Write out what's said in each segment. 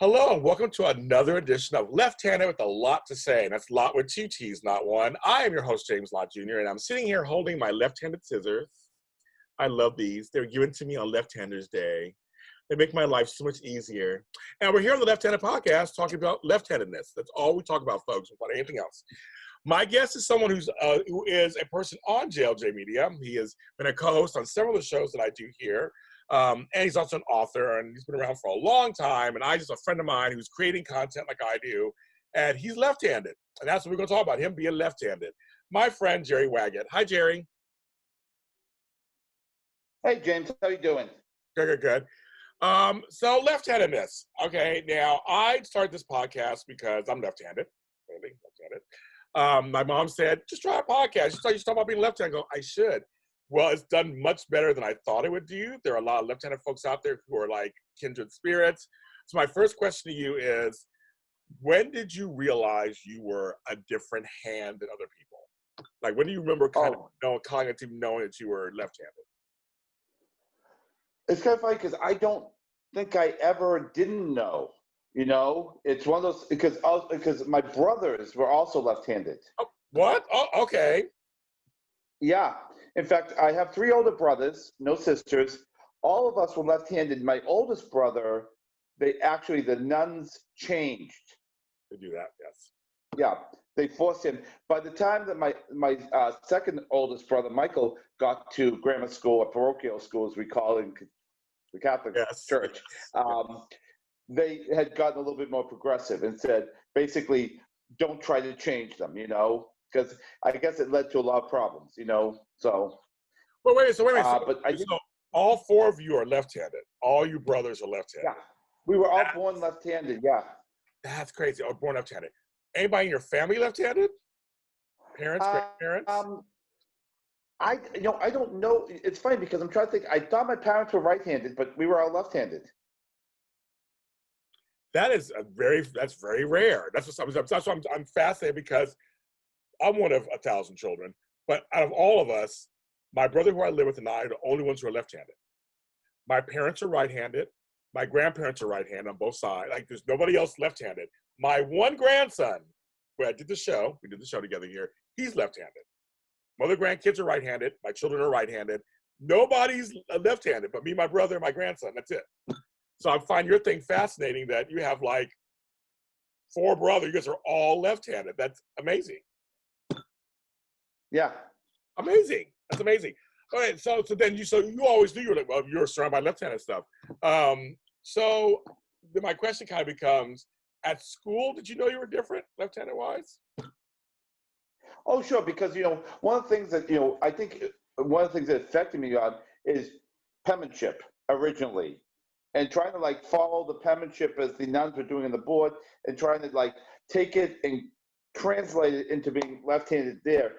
Hello and welcome to another edition of Left-Handed with a Lot to Say. And that's lot with two T's, not one. I am your host, James Lott Jr., and I'm sitting here holding my left-handed scissors. I love these. They were given to me on Left-Handers Day. They make my life so much easier. And we're here on the Left-Handed Podcast talking about left-handedness. That's all we talk about, folks, without anything else. My guest is someone who is a person on JLJ Media. He has been a co-host on several of the shows that I do here. And he's also an author, and he's been around for a long time. And I just a friend of mine who's creating content like I do, and he's left-handed. And that's what we're going to talk about, him being left-handed. My friend, Gerry Waggett. Hi, Gerry. Hey, James. How you doing? Good. So left-handedness. Okay, now I started this podcast because I'm left-handed. Really, left-handed. My mom said, just try a podcast. You talk about being left-handed. I go, I should. Well, it's done much better than I thought it would do. There are a lot of left-handed folks out there who are like kindred spirits. So my first question to you is, when did you realize you were a different hand than other people? Like, when do you remember cognitively knowing that you were left-handed? It's kind of funny because I don't think I ever didn't know. You know, it's one of those because my brothers were also left-handed. Oh, what? Oh, okay. Yeah. In fact, I have three older brothers, no sisters. All of us were left-handed. My oldest brother, the nuns changed. They do that, yes. Yeah, they forced him. By the time that my second oldest brother, Michael, got to grammar school or parochial school, as we call it in the Catholic Church, they had gotten a little bit more progressive and said, basically, don't try to change them, you know, because I guess it led to a lot of problems, you know, so. Well, wait a minute. So all four of you are left-handed. All you brothers are left-handed. Yeah, we were all born left-handed, yeah. That's crazy. All born left-handed. Anybody in your family left-handed? Parents, grandparents? I don't know. It's funny because I'm trying to think. I thought my parents were right-handed, but we were all left-handed. That's very rare. That's why I'm fascinated, because I'm one of 1,000 children. But out of all of us, my brother who I live with and I are the only ones who are left-handed. My parents are right-handed. My grandparents are right-handed on both sides. Like, there's nobody else left-handed. My one grandson, where we did the show together here, he's left-handed. My other grandkids are right-handed. My children are right-handed. Nobody's left-handed but me, my brother, and my grandson. That's it. So I find your thing fascinating that you have like four brothers. You guys are all left-handed. That's amazing. Yeah. Amazing. That's amazing. All right. So then you always knew you're surrounded by left-handed stuff. So then my question kind of becomes, at school, did you know you were different, left-handed wise? Oh, sure. Because, you know, one of the things that, you know, I think one of the things that affected me on is penmanship originally, and trying to like follow the penmanship as the nuns were doing on the board and trying to like take it and translate it into being left-handed there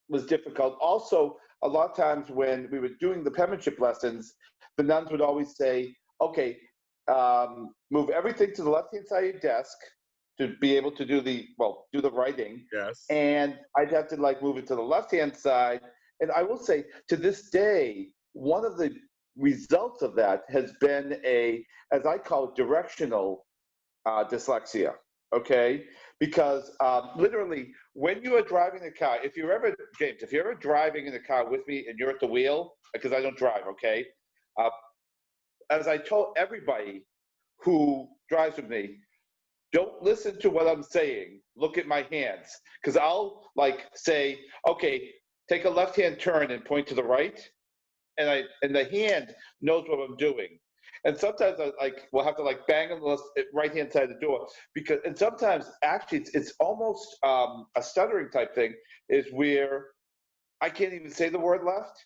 was difficult. Also, a lot of times when we were doing the penmanship lessons, the nuns would always say, okay, move everything to the left-hand side of your desk to be able to do the writing. Yes. And I'd have to like move it to the left-hand side. And I will say, to this day, one of the results of that has been as I call it, directional dyslexia. Okay, because literally, when you are driving the car, if you're ever driving in the car with me and you're at the wheel, because I don't drive, okay, as I told everybody who drives with me, don't listen to what I'm saying. Look at my hands, because I'll like say, okay, take a left-hand turn and point to the right, and the hand knows what I'm doing. And sometimes I will have to like bang on the right-hand side of the door, and sometimes actually it's almost a stuttering type thing, is where I can't even say the word left.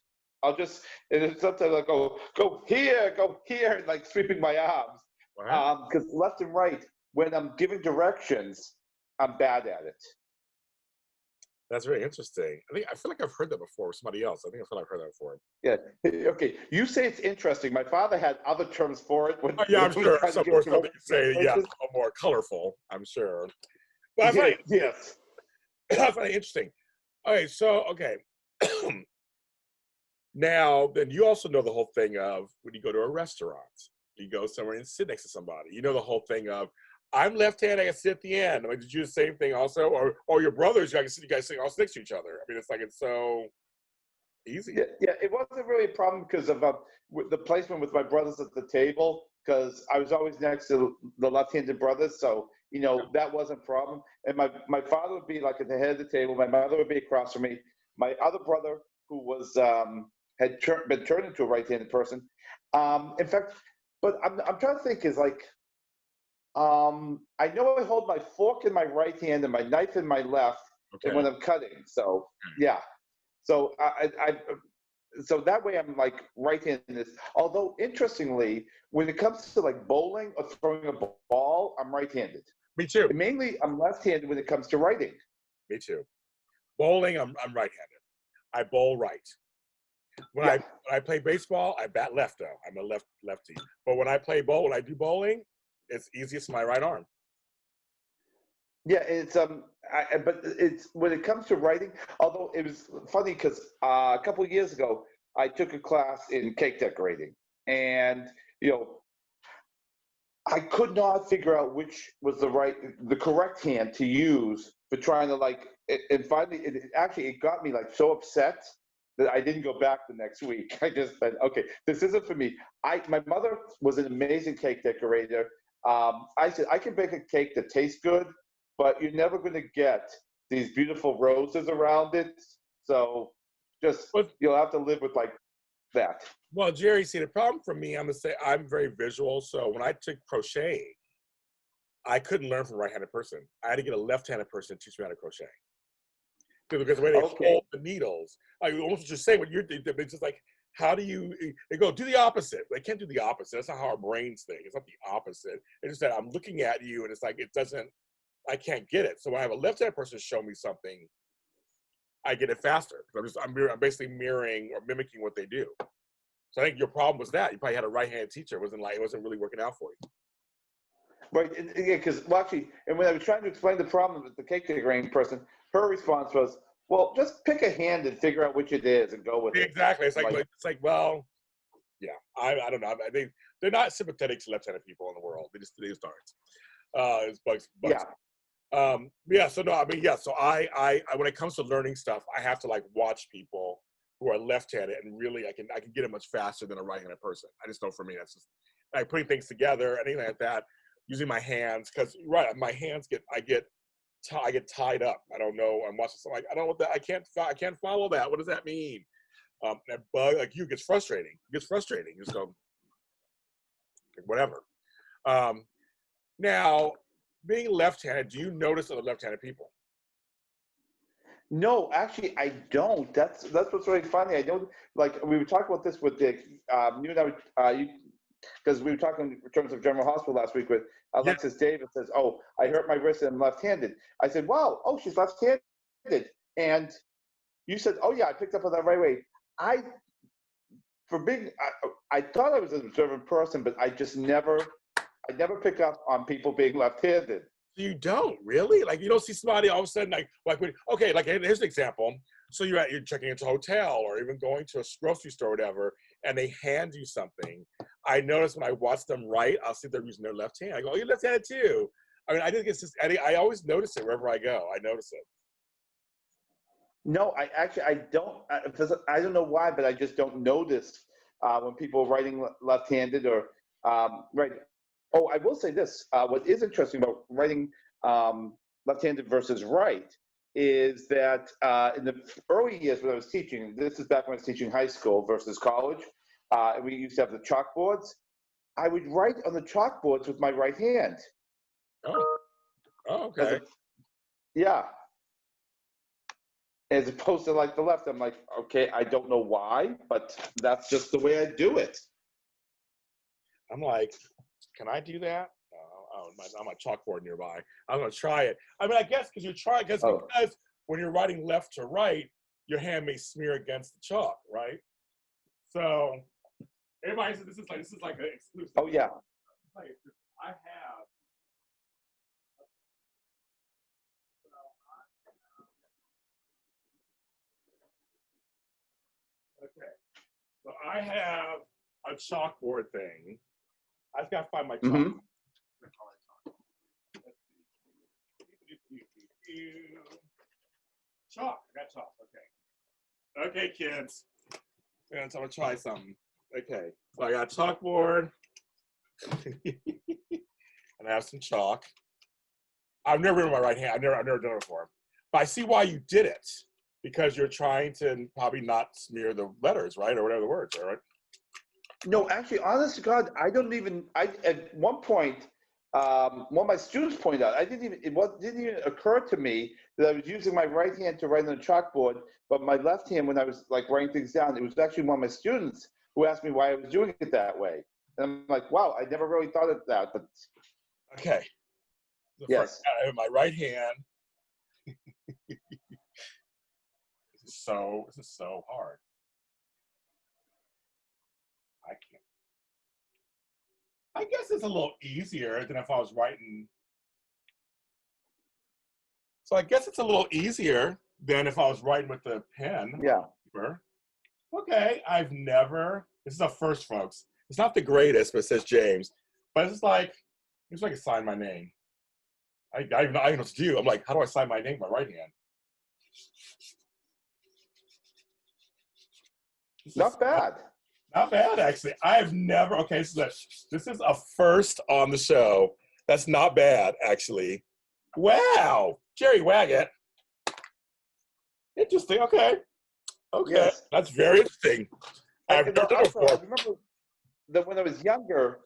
And sometimes I'll go here, and like sweeping my arms. Wow. Because left and right, when I'm giving directions, I'm bad at it. That's very interesting. I feel like I've heard that before with somebody else. I feel like I've heard that before. Yeah. Okay. You say it's interesting. My father had other terms for it. Yeah, I'm sure. Some more stuff that you say, yeah, more colorful, I'm sure. But I find yes. I find it interesting. Okay. Now, then you also know the whole thing of when you go to a restaurant You go somewhere and sit next to somebody. You know the whole thing of, I'm left-handed, I can sit at the end. I mean, did you do the same thing also? Or your brothers, you guys sitting all next to each other. I mean, it's like, it's so easy. Yeah. It wasn't really a problem because of with the placement with my brothers at the table, because I was always next to the left-handed brothers, so that wasn't a problem. And my father would be like at the head of the table. My mother would be across from me. My other brother, who was been turned into a right-handed person, in fact. But I'm trying to think, is like, I know I hold my fork in my right hand and my knife in my left, and Okay. when I'm cutting. So yeah. So so that way I'm like right-handed. Although interestingly, when it comes to like bowling or throwing a ball, I'm right-handed. Me too. And mainly I'm left-handed when it comes to writing. Me too. Bowling, I'm right-handed. I bowl right. When Yeah. I play baseball, I bat left though. I'm a lefty. But when I do bowling, it's easiest with my right arm. Yeah, it's but it's when it comes to writing. Although it was funny because a couple of years ago, I took a class in cake decorating, and I could not figure out which was the correct hand to use for trying to and finally, it got me like so upset that I didn't go back the next week. I just said, okay, this isn't for me. My mother was an amazing cake decorator. I said, I can bake a cake that tastes good, but you're never going to get these beautiful roses around it. So you'll have to live with like that. Well, Jerry, see, the problem for me, I'm gonna say I'm very visual. So when I took crocheting, I couldn't learn from a right-handed person. I had to get a left-handed person to teach me how to crochet. Because the way they Okay. hold the needles, like almost what you're saying, what you're it's just like, how do you, they go, do the opposite. They can't do the opposite. That's not how our brains think. It's not the opposite. It's just that I'm looking at you and it's like, I can't get it. So when I have a left-handed person show me something, I get it faster. I'm basically mirroring or mimicking what they do. So I think your problem was that you probably had a right-handed teacher. It wasn't really working out for you. Right, yeah, because actually, and when I was trying to explain the problem with the cake decorating person, her response was, "Well, just pick a hand and figure out which it is and go with it." Exactly. It's like, well, yeah. I don't know. They're not sympathetic to left-handed people in the world. They just aren't. It's bugs. Yeah. Yeah. So no, I mean, yeah. So I when it comes to learning stuff, I have to like watch people who are left-handed, and really I can get it much faster than a right-handed person. I just know for me that's just like putting things together, anything like that, using my hands, because my hands I get tied up. I don't know. I'm watching something like, I don't know what that. I can't follow that. What does that mean? That bug like you gets frustrating. It gets frustrating. You just go whatever. Now, being left-handed, do you notice other left-handed people? No, actually, I don't. That's what's really funny. I don't like. We were talking about this with Dick. You and I, because we were talking in terms of General Hospital last week with Alexis Davis. Says, "Oh, I hurt my wrist and I'm left-handed." I said, "Wow, oh, she's left-handed." And you said, "Oh yeah, I picked up on that right away." I thought I was an observant person, but I never pick up on people being left-handed. You don't really like, you don't see somebody all of a sudden okay, like here's an example. So you're checking into a hotel or even going to a grocery store or whatever, and they hand you something. I notice when I watch them write, I'll see they're using their left hand. I go, oh, you're left-handed too. I mean, I think it's just, I always notice it wherever I go. I notice it. No, I don't. I don't know why, but I just don't notice when people are writing left-handed or right. Oh, I will say this. What is interesting about writing left-handed versus right is that in the early years when I was teaching, this is back when I was teaching high school versus college, and we used to have the chalkboards. I would write on the chalkboards with my right hand. Oh, okay. Yeah. As opposed to like the left. I'm like, okay, I don't know why, but that's just the way I do it. I'm like, can I do that? I'm a chalkboard nearby. I'm gonna try it. I mean, I guess because when you're writing left to right, your hand may smear against the chalk, right? So everybody says this is like an exclusive. Oh yeah. I have. Okay. So I have a chalkboard thing I just gotta find my chalk. Mm-hmm. Chalk. I got chalk. Okay. Okay, kids. I'm gonna try something. Okay. So I got a chalkboard. And I have some chalk. I've never written my right hand. I've never done it before. But I see why you did it. Because you're trying to probably not smear the letters, right? Or whatever the words are, right? No, actually, honest to God, I don't even. At one point, one of my students pointed out, didn't even occur to me that I was using my right hand to write on the chalkboard, but my left hand, when I was like writing things down, it was actually one of my students who asked me why I was doing it that way. And I'm like, wow, I never really thought of that. But okay. yes, I have my right hand. This is so hard. I can't. I guess it's a little easier than if I was writing. So I guess it's a little easier than if I was writing with the pen. yeah. Okay, this is a first, folks. It's not the greatest, but it says James. But it's like I can sign my name. I don't know what to do. I'm like, how do I sign my name with my right hand? Not bad. Not bad, actually. I've never, okay, so this is a first on the show. That's not bad, actually. Wow, Gerry Waggett. Interesting, okay. Okay, Yes. that's very interesting. I've never done it Also, before. I remember that when I was younger,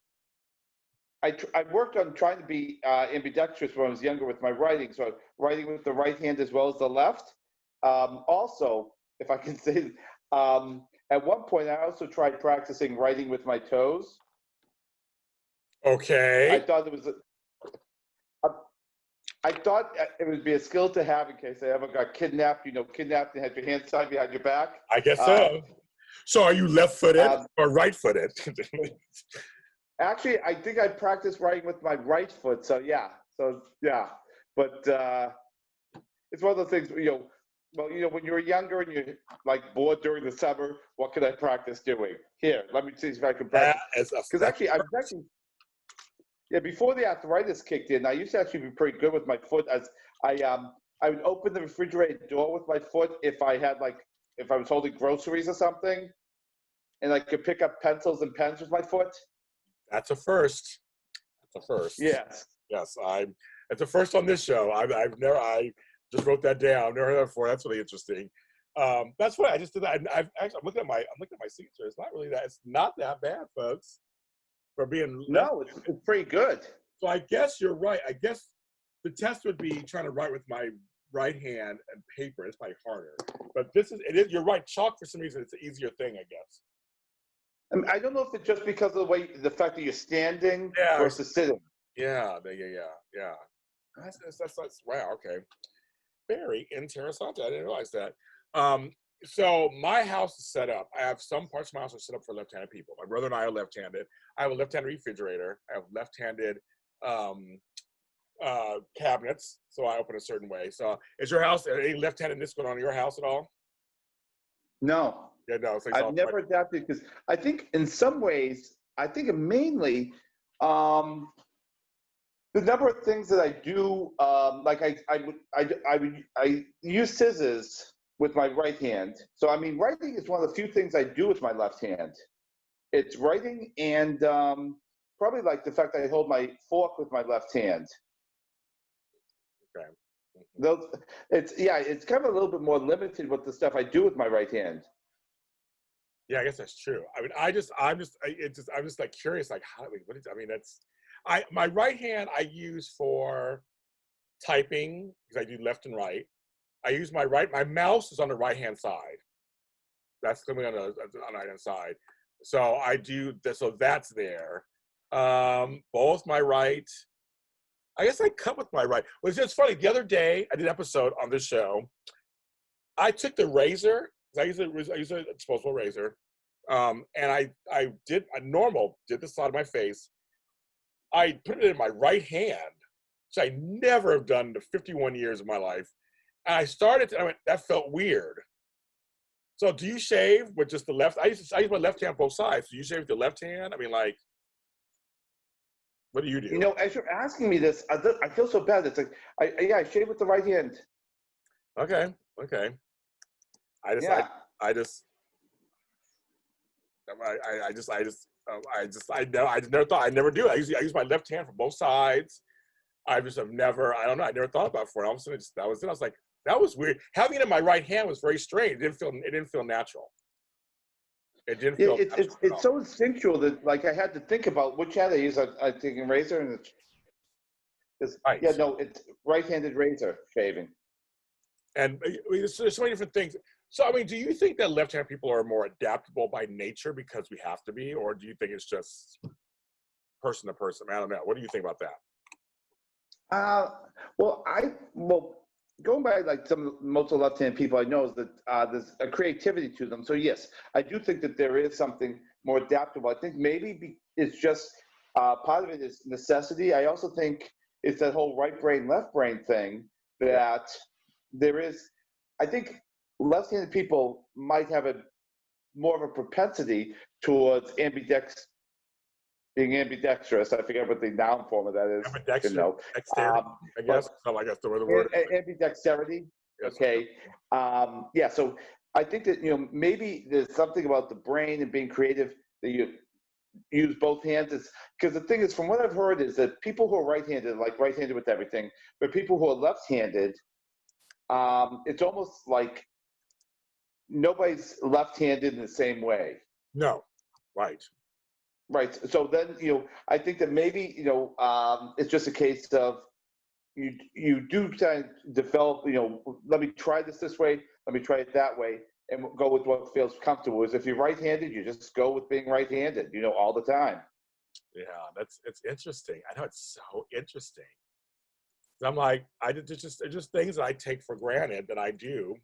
I worked on trying to be ambidextrous when I was younger with my writing. So writing with the right hand as well as the left. Also, if I can say, at one point, I also tried practicing writing with my toes. Okay. I thought it would be a skill to have in case I ever got kidnapped. Kidnapped and had your hands tied behind your back. I guess so. So are you left-footed or right-footed? Actually, I think I practiced writing with my right foot. So yeah. But it's one of those things. When you're younger and you're like bored during the summer, what can I practice doing? Here, let me see if I can practice. Because actually, before the arthritis kicked in, I used to actually be pretty good with my foot. As I would open the refrigerator door with my foot if I was holding groceries or something, and I could pick up pencils and pens with my foot. That's a first. That's a first. Yes. Yes, it's a first on this show. I just wrote that down. Never heard that before. That's really interesting. That's what I just did. That. I'm looking at my signature. It's not that bad, folks. For being no, it's pretty good. So I guess you're right. I guess the test would be trying to write with my right hand and paper. It's probably harder. But you're right. Chalk, for some reason, it's an easier thing, I guess. I don't know if it's just because of the fact that you're standing versus sitting. Yeah. That's wow. Okay. Very interesting. I didn't realize that. So my house is set up. I have some parts of my house are set up for left-handed people. My brother and I are left-handed. I have a left-handed refrigerator. I have left-handed cabinets, so I open a certain way. So is your house, any left-handedness going on in your house at all? No. Yeah, no. So I've never adapted because I think in some ways, mainly the number of things that I do, like I use scissors with my right hand. So I mean, writing is one of the few things I do with my left hand. It's writing and probably like the fact that I hold my fork with my left hand. Okay. It's kind of a little bit more limited with the stuff I do with my right hand. Yeah, I guess that's true. I mean, I'm just like curious, like my right hand I use for typing because I do left and right. I use my mouse is on the right hand side. That's coming on the right hand side. So I do this, so that's there. Both my right. I guess I cut with my right. Well, it's just funny. The other day I did an episode on this show. I took the razor. I use a disposable razor, and I did the side of my face. I put it in my right hand, which I never have done in the 51 years of my life. And I went, that felt weird. So do you shave with just the left? I use my left hand both sides. Do you shave with the left hand? I mean, like. What do you You do? know, as you're asking me this, I feel so bad. It's like, yeah, I shave with the right hand. Okay. Okay. I just, I, Yeah. I just, I just never thought I never do. I use my left hand for both sides. I just have never, I don't know. I never thought about it before. And all of a sudden, that was it. I was like, that was weird. Having it in my right hand was very strange. It didn't feel natural. It didn't Yeah, feel natural at it's all. so instinctual that like I had to think about which hand I use. I think a razor and Right. yeah, no, it's right-handed razor shaving. And there's so many different things. So, I mean, do you think that left-handed people are more adaptable by nature because we have to be, or do you think it's just person to person? I don't know. What do you think about that? Uh, well, going by like most of the left-handed people I know is that there's a creativity to them. So yes, I do think that there is something more adaptable. I think maybe it's just part of it is necessity. I also think it's that whole right brain, left brain thing Yeah. that there is. I think left-handed people might have a more of a propensity towards being ambidextrous. I forget what the noun form of that is. You Ambidextrous, know, dexterity, um, I but guess. So I guess the word is like, ambidexterity. yes. Okay. Yeah. So I think that maybe there's something about the brain and being creative that you use both hands. Is because the thing is, from what I've heard, is that people who are right-handed, like right-handed with everything, but people who are left-handed, it's almost like nobody's left-handed in the same way. No, right. Right. So then, I think that maybe, it's just a case of you do kind of develop, let me try this way, let me try it that way, and go with what feels comfortable. Is if you're right-handed, you just go with being right-handed, all the time. Yeah, it's interesting. I know it's so interesting. I'm like, it's just things that I take for granted that I do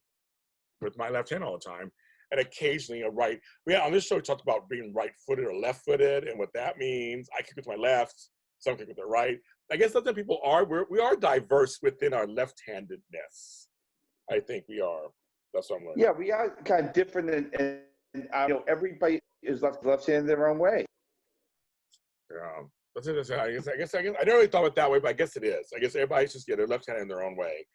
with my left hand all the time. And occasionally a right. Yeah, on this show we talked about being right-footed or left-footed and what that means. I kick with my left, some kick with their right. I guess that's what people are. We are diverse within our left-handedness. I think we are. That's what I'm learning. Yeah, we are kind of different, everybody is left-handed their own way. Yeah. That's interesting. I never really thought of it that way, but I guess it is. I guess everybody's just they're left-handed in their own way.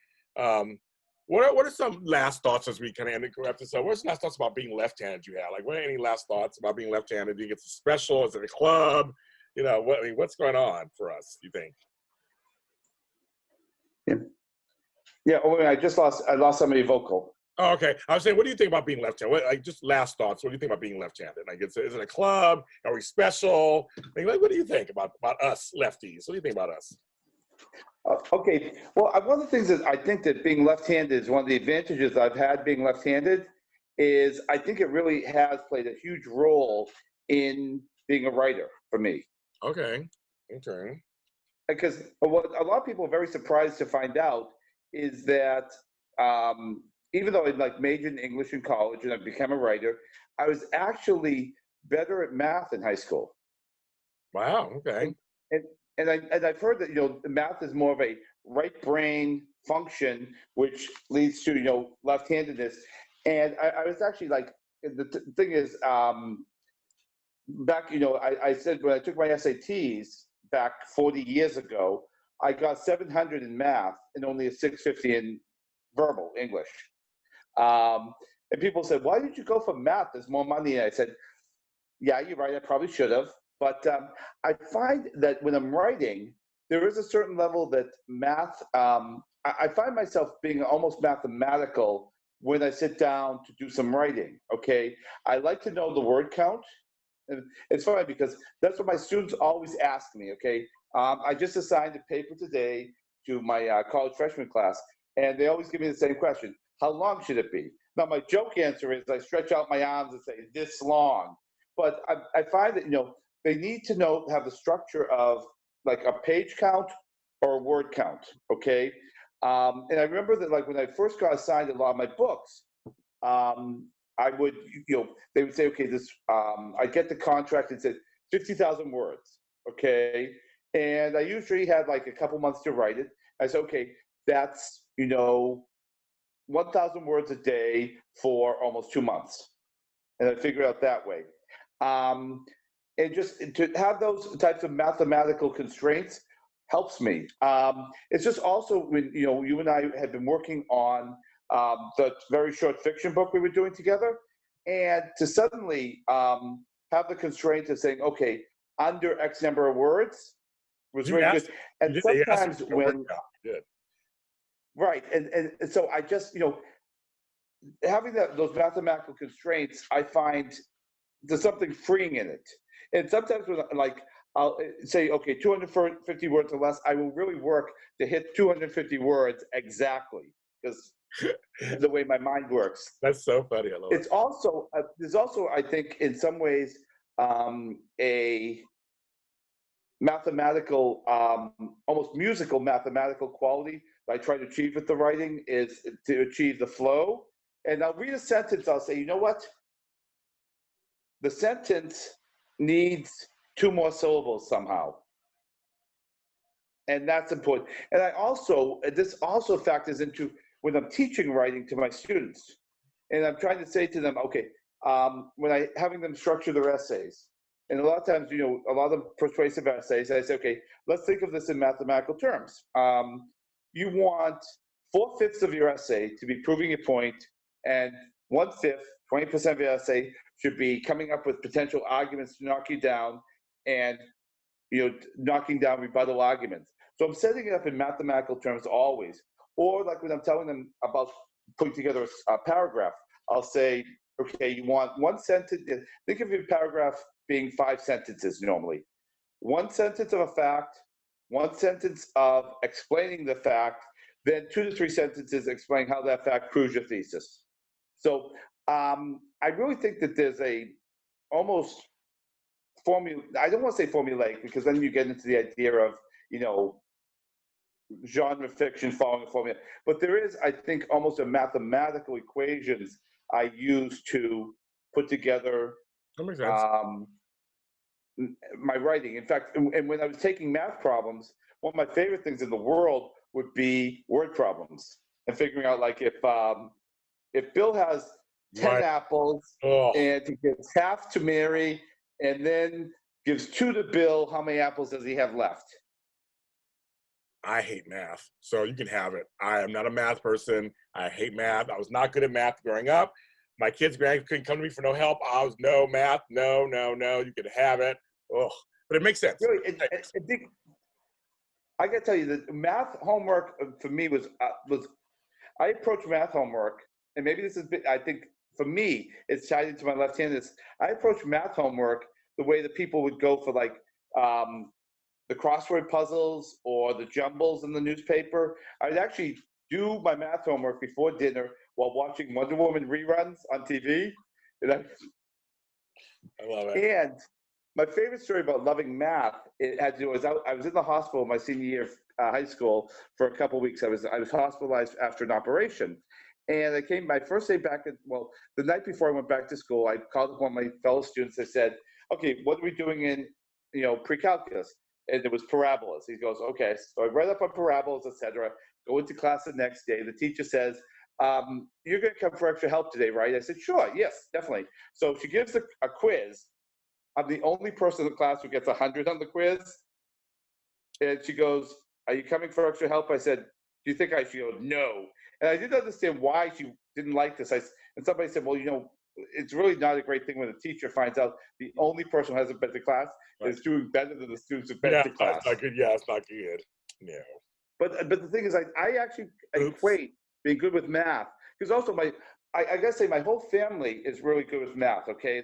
What are some last thoughts as we kind of end the episode? What's the last thoughts about being left-handed you have? Like, what are any last thoughts about being left-handed? Do you get some special? Is it a club? What's going on for us, do you think? Yeah. Yeah. Oh, I lost somebody vocal. Oh, okay. I was saying, what do you think about being left-handed? Just last thoughts. What do you think about being left-handed? Like, is it a club? Are we special? What do you think about us lefties? What do you think about us? Okay. Well, one of the things that I think that being left-handed is one of the advantages I've had being left-handed is I think it really has played a huge role in being a writer for me. Okay. Okay. Because what a lot of people are very surprised to find out is that even though I like majored in English in college and I became a writer, I was actually better at math in high school. Wow. Okay. And I've heard that math is more of a right brain function, which leads to left-handedness. And I was actually like the thing is back I said when I took my SATs back 40 years ago, I got 700 in math and only a 650 in verbal English. And people said, "Why did you go for math? There's more money." And I said, "Yeah, you're right. I probably should have." But I find that when I'm writing, there is a certain level that math, I find myself being almost mathematical when I sit down to do some writing, okay? I like to know the word count. And it's funny because that's what my students always ask me, okay? I just assigned a paper today to my college freshman class, and they always give me the same question: how long should it be? Now, my joke answer is I stretch out my arms and say, this long. But I find that, they need to have the structure of like a page count or a word count, okay? And I remember that like when I first got assigned a lot of my books, I would, they would say, okay, I get the contract and said 50,000 words, okay? And I usually had like a couple months to write it. I said, okay, that's, 1,000 words a day for almost 2 months. And I figured out that way. And just to have those types of mathematical constraints helps me. It's just also when, you and I had been working on the very short fiction book we were doing together, and to suddenly have the constraint of saying, okay, under X number of words was You very asked, good. And they asked sometimes you to work when, out. You did. right, and so I just, having those mathematical constraints, I find there's something freeing in it. And sometimes when, like, I'll say, okay, 250 words or less, I will really work to hit 250 words exactly, because the way my mind works. That's so funny. I love it. It's also, there's also, I think, in some ways, a mathematical, almost musical mathematical quality that I try to achieve with the writing is to achieve the flow. And I'll read a sentence, I'll say, you know what? The sentence needs 2 more syllables somehow. And that's important. And this also factors into when I'm teaching writing to my students. And I'm trying to say to them, okay, when having them structure their essays, and a lot of times, a lot of persuasive essays, I say, okay, let's think of this in mathematical terms. You want 4/5 of your essay to be proving your point, and 1/5, 20% of your essay should be coming up with potential arguments to knock you down, and knocking down rebuttal arguments. So I'm setting it up in mathematical terms always. Or like when I'm telling them about putting together a paragraph, I'll say, okay, you want one sentence. Think of your paragraph being 5 sentences normally. 1 sentence of a fact, 1 sentence of explaining the fact, then 2 to 3 sentences explaining how that fact proves your thesis. So I really think that there's a almost I don't want to say formulaic, because then you get into the idea of, genre fiction following a formula. But there is, I think, almost a mathematical equations I use to put together That makes sense. my writing. In fact, and when I was taking math problems, one of my favorite things in the world would be word problems, and figuring out, like, if Bill has 10 Right. apples Oh, and he gives half to Mary and then gives 2 to Bill, how many apples does he have left? I hate math, so you can have it. I am not a math person. I hate math. I was not good at math growing up. My kids' grandkids couldn't come to me for no help. I was no math, no. You can have it. Oh, but it makes sense. Really, I got to tell you that math homework for me was I approach math homework, and maybe this is, I think for me, it's tied into my left-handedness. I approach math homework the way that people would go for, like, the crossword puzzles or the jumbles in the newspaper. I'd actually do my math homework before dinner while watching Wonder Woman reruns on TV. And I love it. And my favorite story about loving math, it had to do with, I was in the hospital my senior year of high school for a couple of weeks. I was hospitalized after an operation. And I came my first day back, the night before I went back to school, I called up one of my fellow students. I said, okay, what are we doing in, pre-calculus? And it was parabolas. He goes, okay. So I read up on parabolas, etc. Go into class the next day. The teacher says, you're going to come for extra help today, right? I said, sure, yes, definitely. So she gives a quiz. I'm the only person in the class who gets 100 on the quiz. And she goes, are you coming for extra help? I said, do you think I should? She goes, no. And I didn't understand why she didn't like this. And somebody said, well, it's really not a great thing when the teacher finds out the only person who hasn't been to class is doing better than the students who've been to class. It's not good. Yeah, it's not good. No. But the thing is, I actually equate being good with math, because also I gotta say my whole family is really good with math. Okay.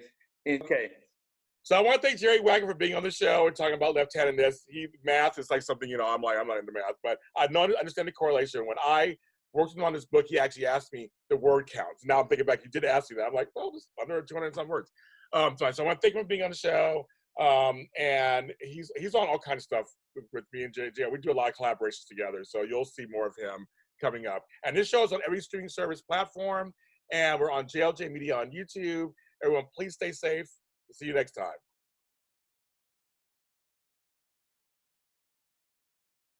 So I want to thank Gerry Waggett for being on the show and talking about left-handedness. Math is like something, I'm not into math, but I understand the correlation. When I worked on this book, he actually asked me the word counts. Now I'm thinking back, you did ask me that. I'm like, well, just under 200 and some words. So I want to thank him for being on the show. And he's on all kinds of stuff with me and JJ. We do a lot of collaborations together, so you'll see more of him coming up. And this show is on every streaming service platform, and we're on JLJ Media on YouTube. Everyone, please stay safe. We'll see you next time.